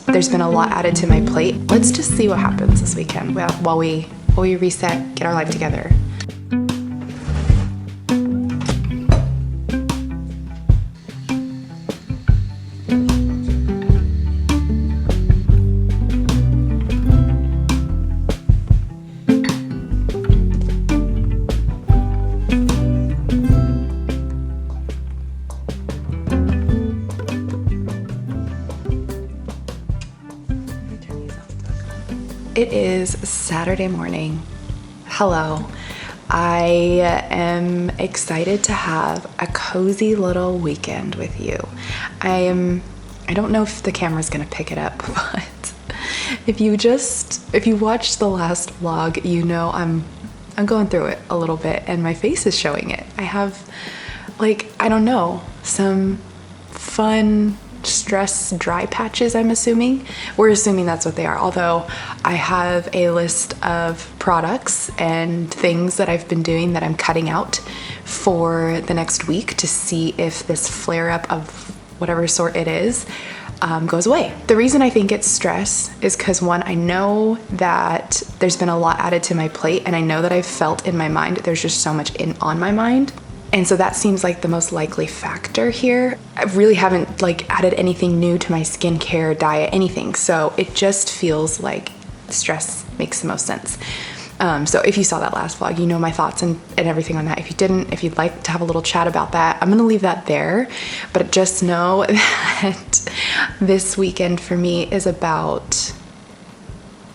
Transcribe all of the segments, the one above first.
there's been a lot added to my plate. Let's just see what happens this weekend while we reset, get our life together. It is Saturday morning. Hello. I am excited to have a cozy little weekend with you. I don't know if the camera's gonna pick it up, but if you watched the last vlog, you know I'm going through it a little bit and my face is showing it. I have, I don't know, some fun stress dry patches, I'm assuming. We're assuming that's what they are, although I have a list of products and things that I've been doing that I'm cutting out for the next week to see if this flare-up of whatever sort it is goes away. The reason I think it's stress is because, one, I know that there's been a lot added to my plate, and I know that I've felt in my mind there's just so much on my mind. And so that seems like the most likely factor here. I really haven't added anything new to my skincare, diet, anything. So it just feels like stress makes the most sense. So if you saw that last vlog, you know my thoughts and everything on that. If you didn't, if you'd like to have a little chat about that, I'm gonna leave that there. But just know that this weekend for me is about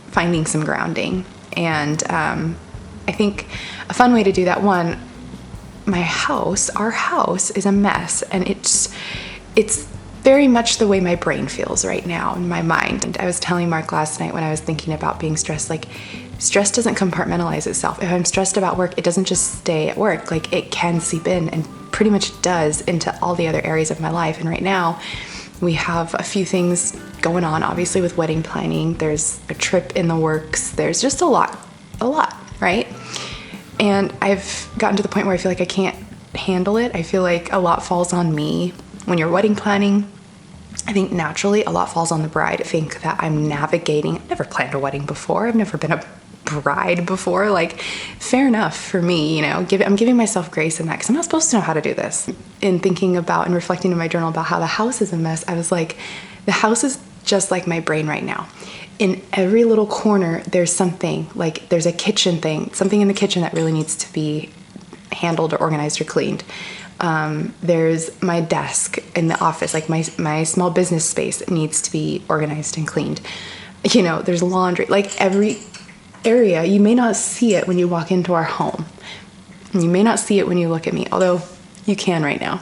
finding some grounding. And I think a fun way to do that, one, our house is a mess, and it's very much the way my brain feels right now in my mind. And I was telling Mark last night when I was thinking about being stressed, stress doesn't compartmentalize itself. If I'm stressed about work, it doesn't just stay at work. It can seep in, and pretty much does, into all the other areas of my life. And right now we have a few things going on, obviously with wedding planning, there's a trip in the works, there's just a lot, right? And I've gotten to the point where I feel like I can't handle it. I feel like a lot falls on me. When you're wedding planning, I think naturally a lot falls on the bride. I think that I'm navigating. I've never planned a wedding before. I've never been a bride before. Fair enough for me, you know. I'm giving myself grace in that because I'm not supposed to know how to do this. In thinking about and reflecting in my journal about how the house is a mess, I was like, the house is just like my brain right now. In every little corner, there's something, there's a kitchen thing, something in the kitchen that really needs to be handled or organized or cleaned. There's my desk in the office, my small business space needs to be organized and cleaned. You know, there's laundry, every area. You may not see it when you walk into our home. You may not see it when you look at me, although you can right now.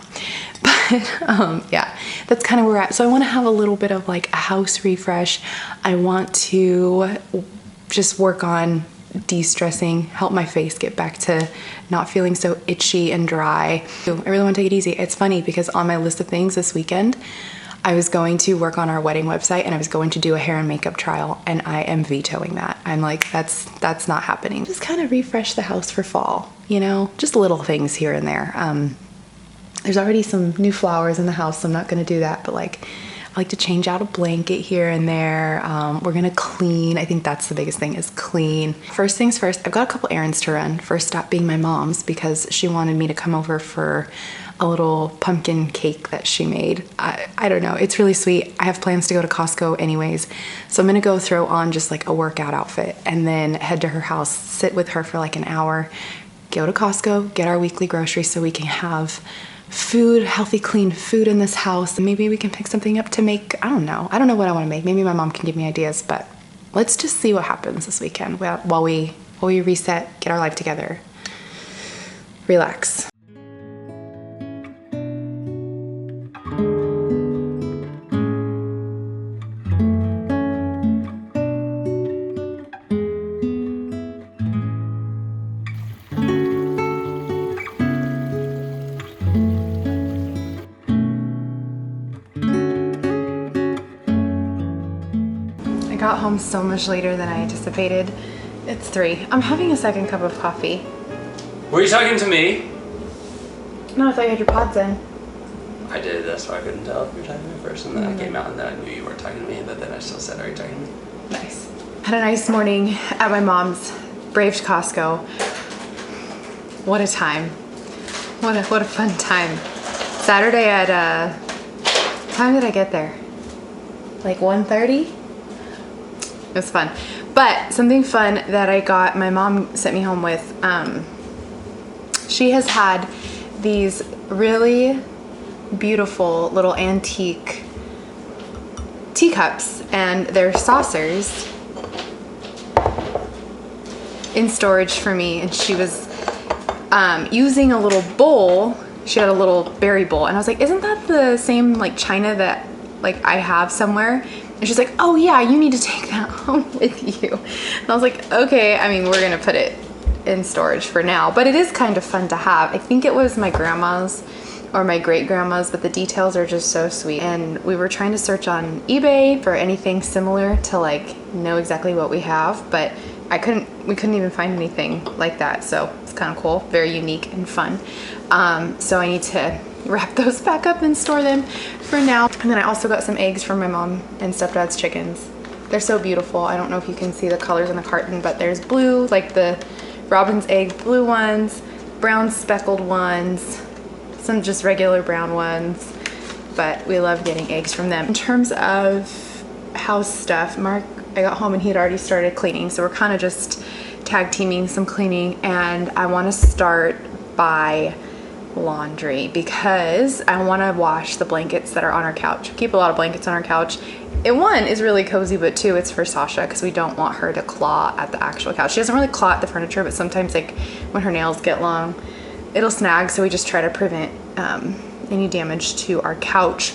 But yeah, that's kind of where we're at. So I want to have a little bit of a house refresh. I want to just work on de-stressing, help my face get back to not feeling so itchy and dry. I really want to take it easy. It's funny because on my list of things this weekend, I was going to work on our wedding website and I was going to do a hair and makeup trial, and I am vetoing that. I'm like, that's not happening. Just kind of refresh the house for fall, you know, just little things here and there. There's already some new flowers in the house, so I'm not gonna do that, but I like to change out a blanket here and there. We're gonna clean. I think that's the biggest thing, is clean. First things first, I've got a couple errands to run. First stop being my mom's, because she wanted me to come over for a little pumpkin cake that she made. I don't know, it's really sweet. I have plans to go to Costco anyways, so I'm gonna go throw on just a workout outfit and then head to her house, sit with her for an hour, go to Costco, get our weekly groceries so we can have food, healthy, clean food in this house. Maybe we can pick something up to make. I don't know what I want to make. Maybe my mom can give me ideas, but let's just see what happens this weekend while we reset, get our life together, relax. Got home so much later than I anticipated. It's 3. I'm having a second cup of coffee. Were you talking to me? No, I thought you had your pods in. I did this so I couldn't tell if you were talking to me first, and then I came out and then I knew you weren't talking to me, but then I still said, are you talking to me? Nice. Had a nice morning at my mom's. Braved Costco. What a time. What a fun time. Saturday at, what time did I get there? Like 1:30? It was fun. But something fun that I got, my mom sent me home with, she has had these really beautiful little antique teacups, and they're saucers in storage for me, and she was using a little bowl. She had a little berry bowl, and I was like, isn't that the same like china that like I have somewhere? And she's like, oh yeah, you need to take that home with you. And I was like, okay, I mean, we're gonna put it in storage for now, but it is kind of fun to have. I think it was my grandma's or my great grandma's, but the details are just so sweet. And we were trying to search on eBay for anything similar to like know exactly what we have, but we couldn't even find anything like that. So it's kind of cool, very unique and fun. So I need to wrap those back up and store them for now. And then I also got some eggs from my mom and stepdad's chickens. They're so beautiful. I don't know if you can see the colors in the carton, but there's blue, like the robin's egg blue ones, brown speckled ones, some just regular brown ones, but we love getting eggs from them. In terms of house stuff, I got home and he had already started cleaning, so we're kind of just tag teaming some cleaning, and I want to start by laundry because I want to wash the blankets that are on our couch. We keep a lot of blankets on our couch. One is really cozy, but two, it's for Sasha because we don't want her to claw at the actual couch. She doesn't really claw at the furniture, but sometimes like when her nails get long, it'll snag, so we just try to prevent any damage to our couch.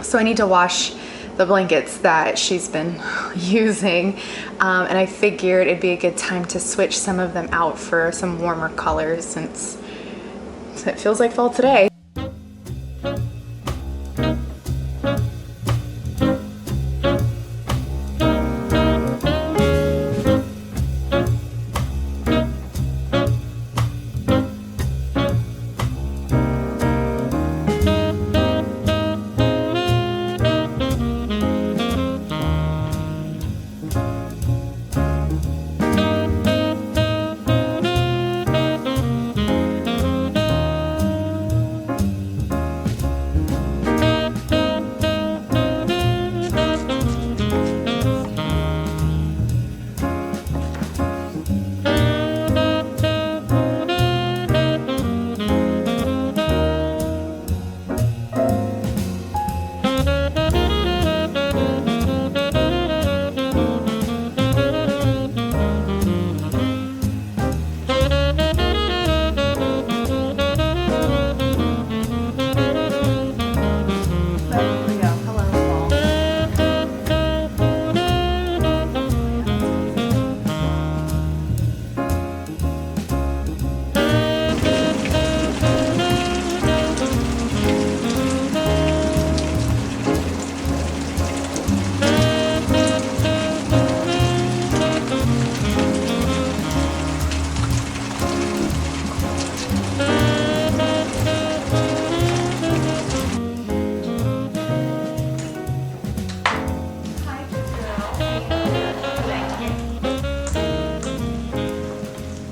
So I need to wash the blankets that she's been using, and I figured it'd be a good time to switch some of them out for some warmer colors since it feels like fall today.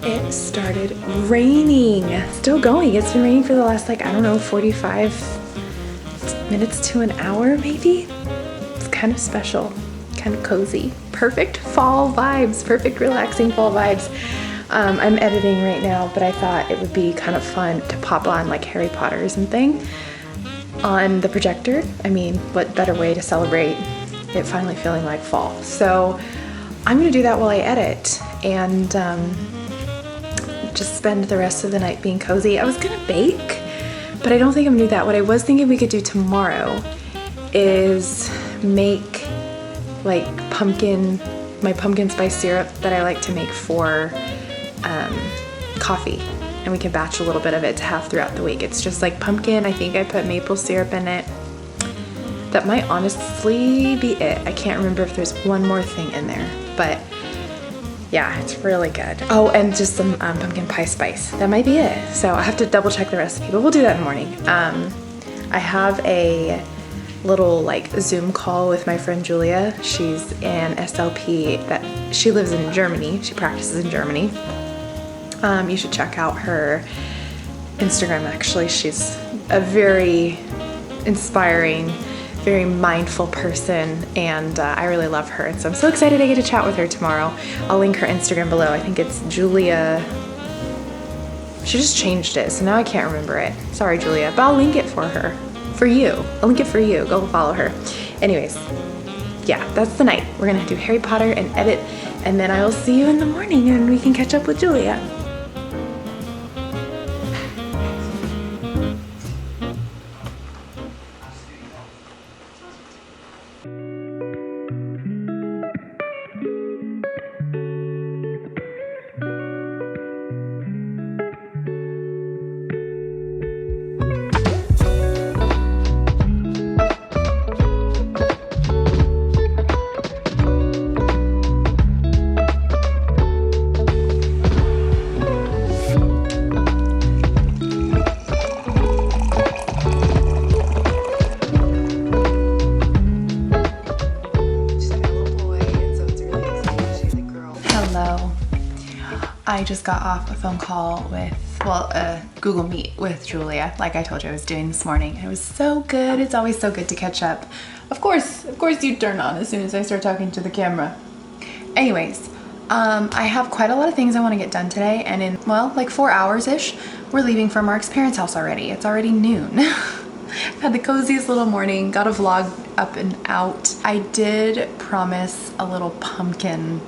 It started raining. Still going. It's been raining for the last, like, I don't know, 45 minutes to an hour maybe. It's kind of special, kind of cozy. Perfect fall vibes, perfect relaxing fall vibes. I'm editing right now, but I thought it would be kind of fun to pop on like Harry Potter or something on the projector. I mean, what better way to celebrate it finally feeling like fall? So I'm gonna do that while I edit and just spend the rest of the night being cozy. I was gonna bake, but I don't think I'm gonna do that. What I was thinking we could do tomorrow is make like my pumpkin spice syrup that I like to make for coffee, and we can batch a little bit of it to have throughout the week. It's just like pumpkin. I think I put maple syrup in it. That might honestly be it. I can't remember if there's one more thing in there, but yeah, it's really good. Oh, and just some pumpkin pie spice. That might be it. So I have to double check the recipe, but we'll do that in the morning. I have a little like Zoom call with my friend Julia. She's an SLP that she lives in Germany. She practices in Germany. You should check out her Instagram actually. She's a very inspiring, very mindful person, and I really love her. And so I'm so excited I get to chat with her tomorrow. I'll link her Instagram below. I think it's Julia. She just changed it, so now I can't remember it. Sorry, Julia, but I'll link it for her. For you. I'll link it for you. Go follow her. Anyways, yeah, that's the night. We're gonna do Harry Potter and edit, and then I will see you in the morning and we can catch up with Julia. I just got off a phone call with, well, a Google Meet with Julia, like I told you I was doing this morning. And it was so good. It's always so good to catch up. Of course you turn on as soon as I start talking to the camera. Anyways, I have quite a lot of things I want to get done today, and in, well, like 4 hours-ish, we're leaving for Mark's parents' house already. It's already noon. I've had the coziest little morning, got a vlog up and out. I did promise a little pumpkin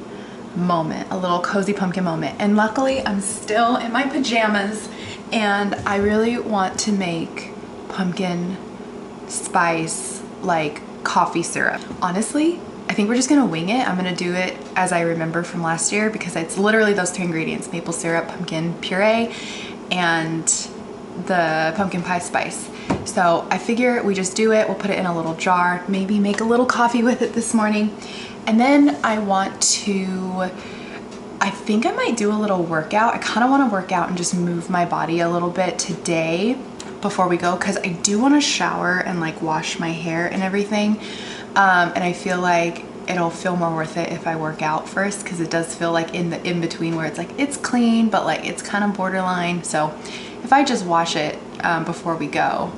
moment, a little cozy pumpkin moment, and luckily I'm still in my pajamas, and I really want to make pumpkin spice like coffee syrup. Honestly, I think we're just gonna wing it. I'm gonna do it as I remember from last year, because it's literally those two ingredients: maple syrup, pumpkin puree, and the pumpkin pie spice. So I figure we just do it. We'll put it in a little jar, maybe make a little coffee with it this morning. And then I want to, I think I might do a little workout. I kind of want to work out and just move my body a little bit today before we go, because I do want to shower and like wash my hair and everything. And I feel like it'll feel more worth it if I work out first, because it does feel like in the in-between where it's like it's clean but like it's kind of borderline. So if I just wash it before we go,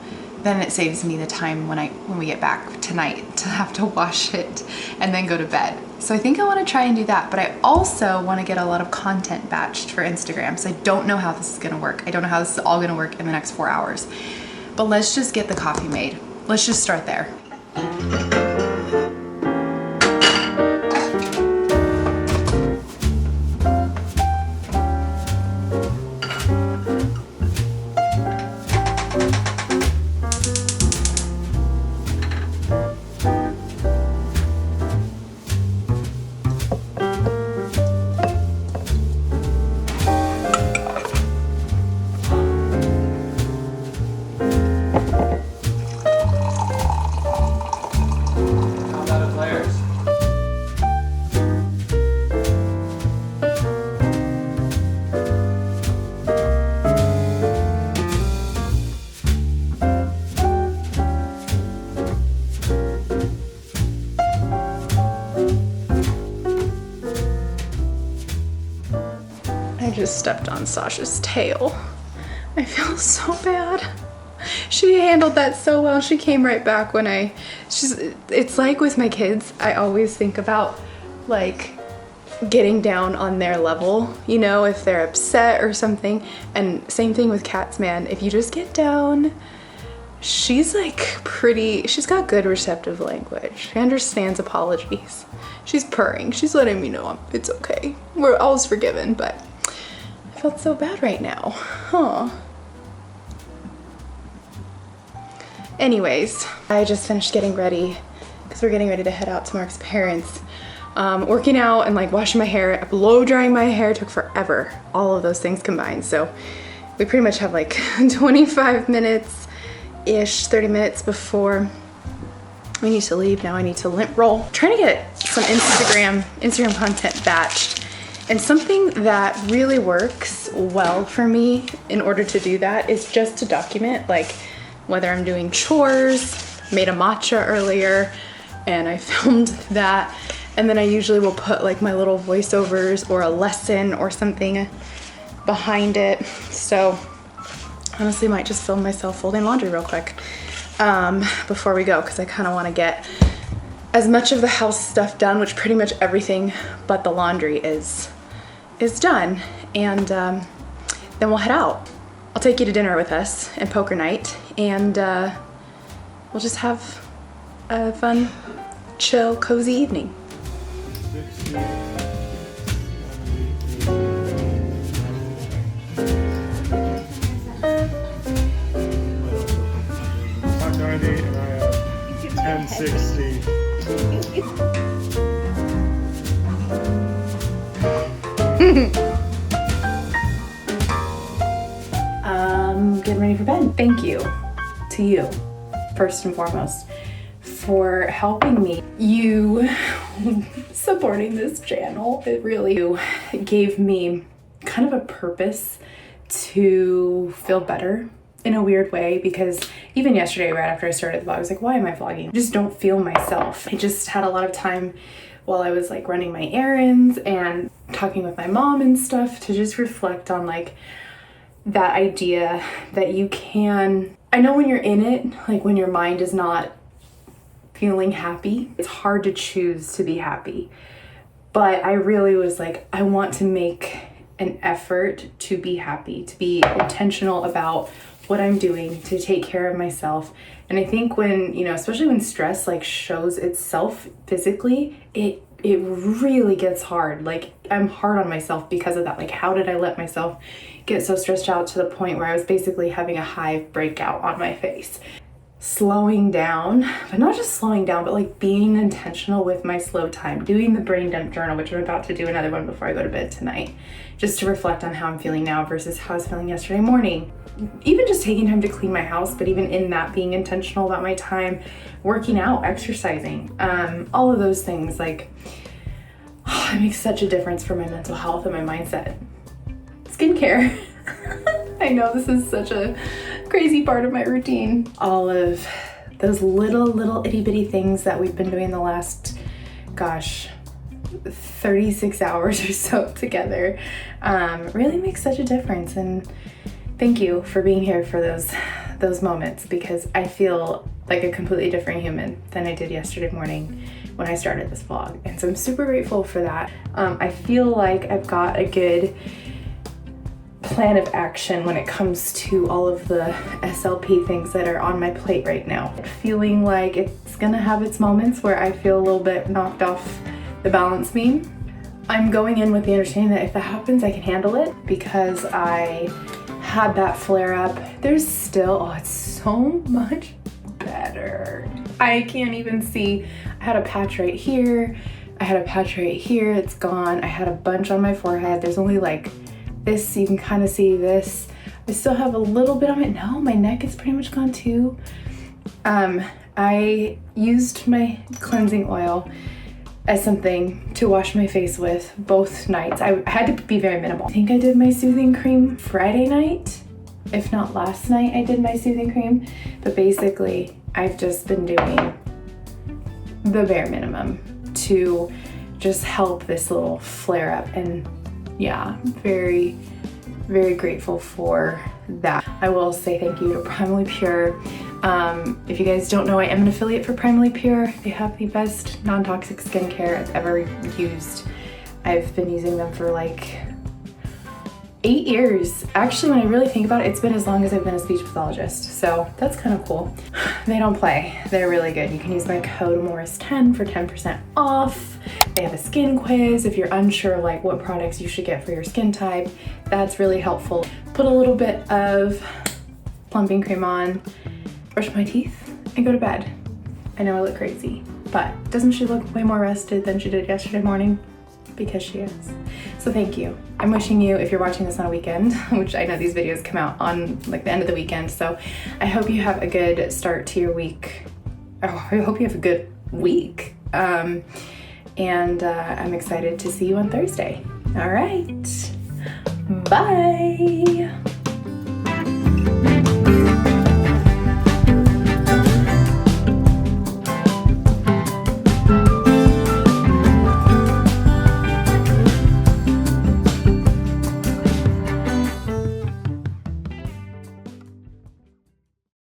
then it saves me the time when we get back tonight to have to wash it and then go to bed. So I think I want to try and do that, but I also want to get a lot of content batched for Instagram. So I don't know how this is going to work. I don't know how this is all going to work in the next 4 hours, but let's just get the coffee made. Let's just start there. I just stepped on Sasha's tail. I feel so bad. She handled that so well. She came right back when it's like with my kids, I always think about like getting down on their level, you know, if they're upset or something. And same thing with cats, man. If you just get down, she's like she's got good receptive language. She understands apologies. She's purring. She's letting me know it's okay. We're always forgiven, but I felt so bad right now. Huh. Anyways, I just finished getting ready because we're getting ready to head out to Mark's parents. Working out and like washing my hair, blow drying my hair took forever. All of those things combined. So we pretty much have like 25 minutes-ish, 30 minutes before we need to leave. Now I need to lint roll. I'm trying to get some Instagram content batched. And something that really works well for me in order to do that is just to document like whether I'm doing chores, made a matcha earlier, and I filmed that. And then I usually will put like my little voiceovers or a lesson or something behind it. So honestly, might just film myself folding laundry real quick before we go, because I kind of want to get as much of the house stuff done, which pretty much everything but the laundry is done. And then we'll head out. I'll take you to dinner with us and poker night, and we'll just have a fun, chill, cozy evening. And I have 1060. Getting ready for bed. Thank you to you, first and foremost, for helping me. You supporting this channel, it really gave me kind of a purpose to feel better in a weird way, because even yesterday, right after I started the vlog, I was like, why am I vlogging? I just don't feel myself. I just had a lot of time while I was like running my errands and talking with my mom and stuff to just reflect on like that idea that you can, I know when you're in it, like when your mind is not feeling happy, it's hard to choose to be happy. But I really was like, I want to make an effort to be happy, to be intentional about what I'm doing, to take care of myself. And I think when, you know, especially when stress like shows itself physically, it really gets hard. Like I'm hard on myself because of that. Like how did I let myself get so stressed out to the point where I was basically having a hive breakout on my face? Slowing down, but not just slowing down, but like being intentional with my slow time, doing the brain dump journal, which I'm about to do another one before I go to bed tonight, just to reflect on how I'm feeling now versus how I was feeling yesterday morning. Even just taking time to clean my house, but even in that being intentional about my time, working out, exercising, all of those things, like it makes such a difference for my mental health and my mindset. Skincare. I know this is such a crazy part of my routine. All of those little itty bitty things that we've been doing the last, 36 hours or so together really makes such a difference. And thank you for being here for those moments, because I feel like a completely different human than I did yesterday morning when I started this vlog. And so I'm super grateful for that. I feel like I've got a good plan of action when it comes to all of the SLP things that are on my plate right now. Feeling like it's gonna have its moments where I feel a little bit knocked off the balance beam. I'm going in with the understanding that if that happens, I can handle it, because I had that flare up. There's still, it's so much better. I can't even see. I had a patch right here. I had a patch right here. It's gone. I had a bunch on my forehead. There's only like this, you can kind of see this. I still have a little bit on it. No, my neck is pretty much gone too. I used my cleansing oil as something to wash my face with both nights. I had to be very minimal. I think I did my soothing cream Friday night. If not last night, I did my soothing cream. But basically, I've just been doing the bare minimum to just help this little flare up. And yeah, very, very grateful for that. I will say thank you to Primally Pure. If you guys don't know, I am an affiliate for Primally Pure. They have the best non-toxic skincare I've ever used. I've been using them for like 8 years. Actually, when I really think about it, it's been as long as I've been a speech pathologist. So that's kind of cool. They don't play. They're really good. You can use my code Morris10 for 10% off. They have a skin quiz if you're unsure like what products you should get for your skin type. That's really helpful. Put a little bit of plumping cream on, brush my teeth, and go to bed. I know I look crazy, but doesn't she look way more rested than she did yesterday morning? Because she is. So thank you. I'm wishing you, if you're watching this on a weekend, which I know these videos come out on like the end of the weekend, so I hope you have a good start to your week. Oh, I hope you have a good week. And I'm excited to see you on Thursday. All right, bye.